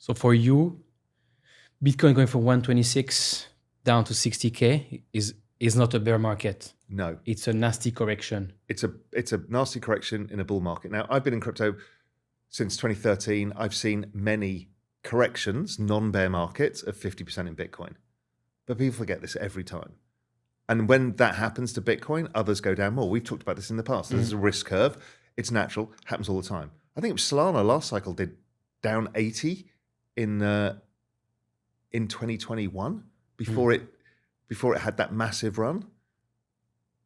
So for you, Bitcoin going from 126 down to 60K is not a bear market. No. It's a nasty correction. It's a nasty correction in a bull market. Now, I've been in crypto since 2013. I've seen many corrections, non-bear markets of 50% in Bitcoin. But people forget this every time. And when that happens to Bitcoin, others go down more. We've talked about this in the past. There's a risk curve. It's natural. Happens all the time. I think it was Solana last cycle did down 80 in 2021 before it had that massive run.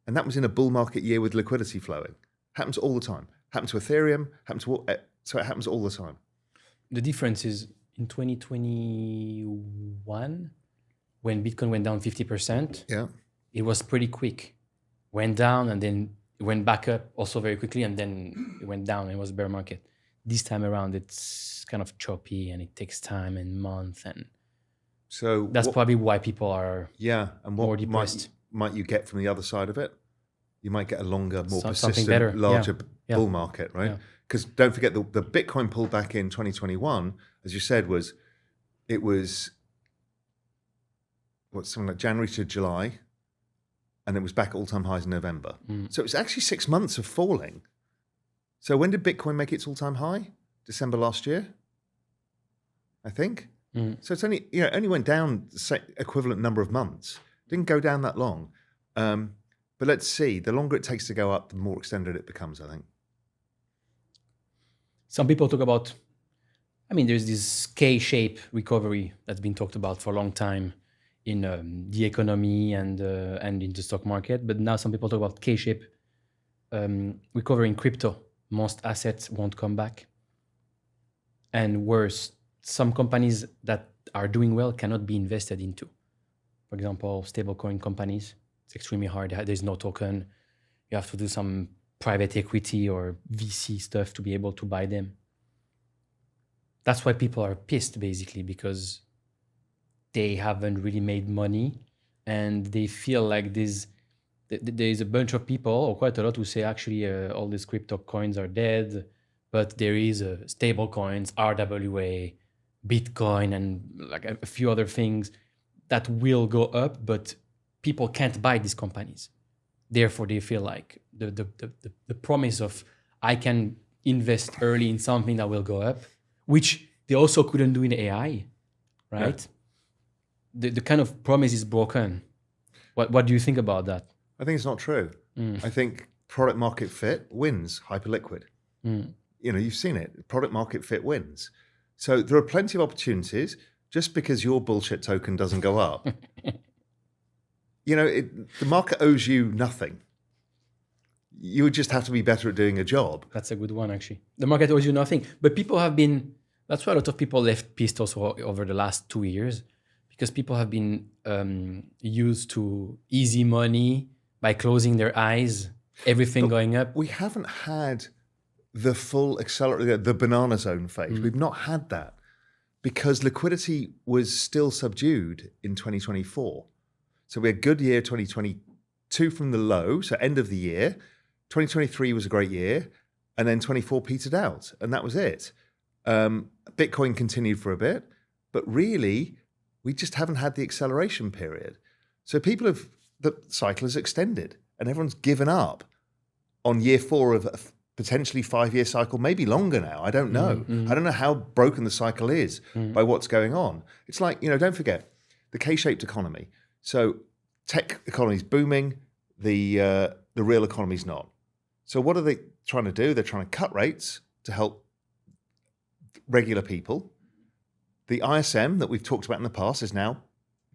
And that was in a bull market year with liquidity flowing. Happens all the time. Happened to Ethereum. So it happens all the time. The difference is in 2021, when Bitcoin went down 50%, it was pretty quick. Went down and then it went back up also very quickly, and then it went down and it was a bear market. This time around, it's kind of choppy and it takes time and months. And so that's probably why people are more depressed. Might you get from the other side of it? You might get a longer, more persistent, better. larger bull market, right? Because don't forget, the Bitcoin pullback in 2021, as you said, was something like January to July, and it was back at all-time highs in November. So it was actually 6 months of falling. So when did Bitcoin make its all-time high? December last year, I think. So it's only went down the equivalent number of months. Didn't go down that long. But let's see. The longer it takes to go up, the more extended it becomes, I think. Some people talk about, there's this K-shape recovery that's been talked about for a long time in the economy and in the stock market. But now some people talk about K-shape recovery in crypto. Most assets won't come back. And worse, some companies that are doing well cannot be invested into. For example, stablecoin companies. It's extremely hard. There's no token. You have to do some private equity or VC stuff to be able to buy them. That's why people are pissed, basically, because they haven't really made money and they feel like there's a bunch of people, or quite a lot, who say actually all these crypto coins are dead, but there is stable coins, RWA, Bitcoin, and like a few other things that will go up, but people can't buy these companies. Therefore, they feel like the promise of I can invest early in something that will go up, which they also couldn't do in AI, right? Yeah. The kind of promise is broken. What do you think about that? I think it's not true. I think product market fit wins hyperliquid. You've seen it. Product market fit wins. So there are plenty of opportunities. Just because your bullshit token doesn't go up, the market owes you nothing. You would just have to be better at doing a job. That's a good one, actually. The market owes you nothing. But people have been, that's why a lot of people left pissed also over the last 2 years, because people have been used to easy money by closing their eyes, everything going up. We haven't had the full accelerator, the banana zone phase. We've not had that because liquidity was still subdued in 2024. So we had a good year 2022 from the low, so end of the year. 2023 was a great year, and then 24 petered out, and that was it. Bitcoin continued for a bit, but really, we just haven't had the acceleration period. So the cycle has extended, and everyone's given up on year 4 of a potentially 5-year cycle, maybe longer now. I don't know. I don't know how broken the cycle is by what's going on. It's like, don't forget, the K-shaped economy. So tech economy's booming, the real economy's not. So what are they trying to do? They're trying to cut rates to help regular people. The ISM that we've talked about in the past is now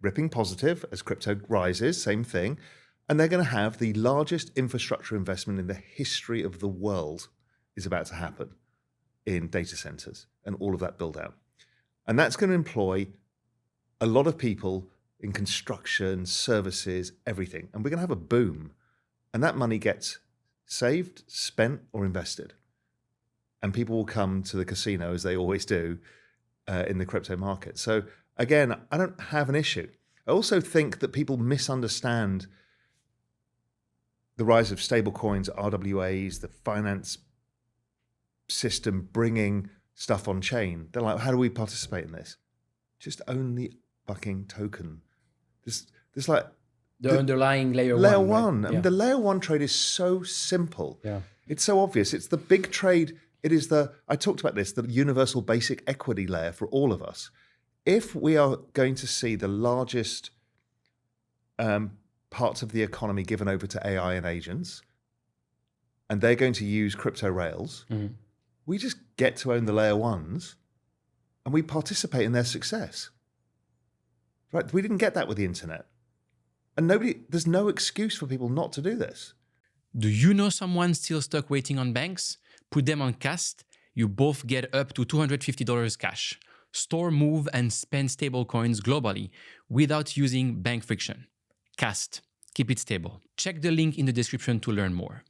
ripping positive as crypto rises, same thing. And they're going to have the largest infrastructure investment in the history of the world is about to happen in data centers and all of that build out. And that's going to employ a lot of people in construction, services, everything. And we're going to have a boom. And that money gets saved, spent, or invested. And people will come to the casino, as they always do, in the crypto market. So again, I don't have an issue. I also think that people misunderstand the rise of stablecoins, RWAs, the finance system bringing stuff on chain. They're like, how do we participate in this? Just own the fucking token. This like The underlying layer layer one. one. Right? I mean, the layer one trade is so simple. Yeah. It's so obvious. It's the big trade. It is I talked about this, the universal basic equity layer for all of us. If we are going to see the largest parts of the economy given over to AI and agents, and they're going to use crypto rails, we just get to own the layer ones and we participate in their success. Right? We didn't get that with the internet. And there's no excuse for people not to do this. Do you know someone still stuck waiting on banks? Put them on KAST. You both get up to $250 cash. Store, move, and spend stablecoins globally without using bank friction. KAST. Keep it stable. Check the link in the description to learn more.